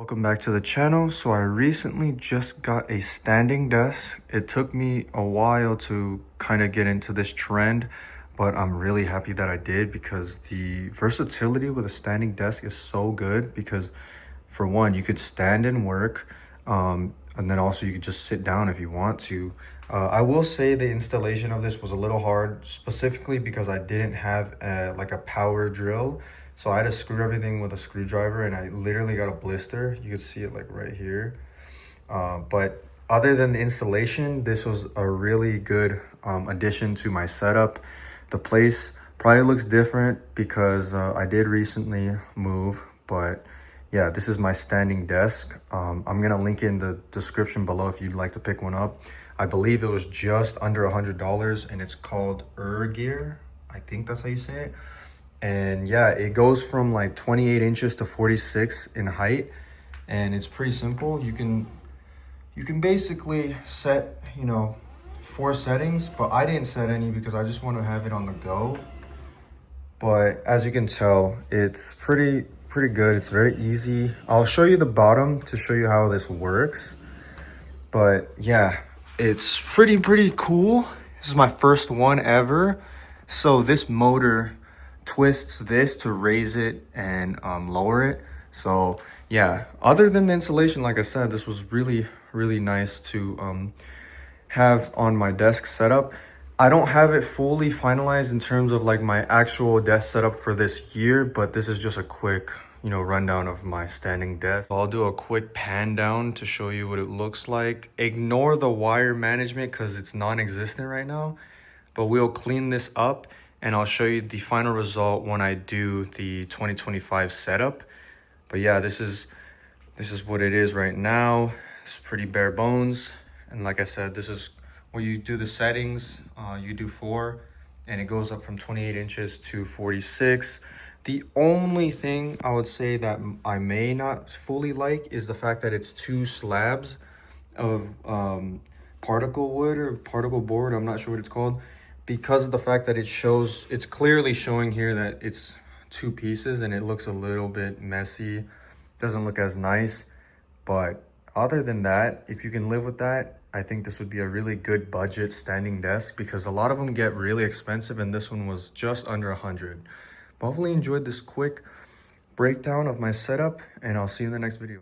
welcome back to the channel. So I recently just got a standing desk. It took me a while to kind of get into this trend, but I'm really happy that I did because the versatility with a standing desk is so good because for one, you could stand and work, and then also you could just sit down if you want to. I will say the installation of this was a little hard, specifically because I didn't have like a power drill. So I had to screw everything with a screwdriver and I literally got a blister. You can see it like right here. But other than the installation, this was a really good addition to my setup. The place probably looks different because I did recently move, but yeah, this is my standing desk. I'm gonna link in the description below if you'd like to pick one up. I believe it was just under $100 and it's called ErGear. I think that's how you say it. And yeah, it goes from like 28 inches to 46 in height, and it's pretty simple. You can basically set, 4 settings, but I didn't set any because I just want to have it on the go. But as you can tell, it's pretty good. It's very easy. I'll show you the bottom to show you how this works. But yeah, it's pretty cool. This is my first one ever. So this motor twists this to raise it and lower it. So yeah, other than the installation, like I said, this was really nice to have on my desk setup. I don't have it fully finalized in terms of like my actual desk setup for this year, but this is just a quick rundown of my standing desk. I'll do a quick pan down to show you what it looks like. Ignore the wire management because it's non-existent right now, but we'll clean this up and I'll show you the final result when I do the 2025 setup. But yeah, this is what it is right now. It's pretty bare bones. And like I said, this is where you do the settings. You do 4 and it goes up from 28 inches to 46. The only thing I would say that I may not fully like is the fact that it's 2 slabs of particle wood or particle board. I'm not sure what it's called, because of the fact that it's clearly showing here that it's 2 pieces and it looks a little bit messy. Doesn't look as nice. But other than that, if you can live with that, I think this would be a really good budget standing desk because a lot of them get really expensive and this one was just under 100. But hopefully you enjoyed this quick breakdown of my setup and I'll see you in the next video.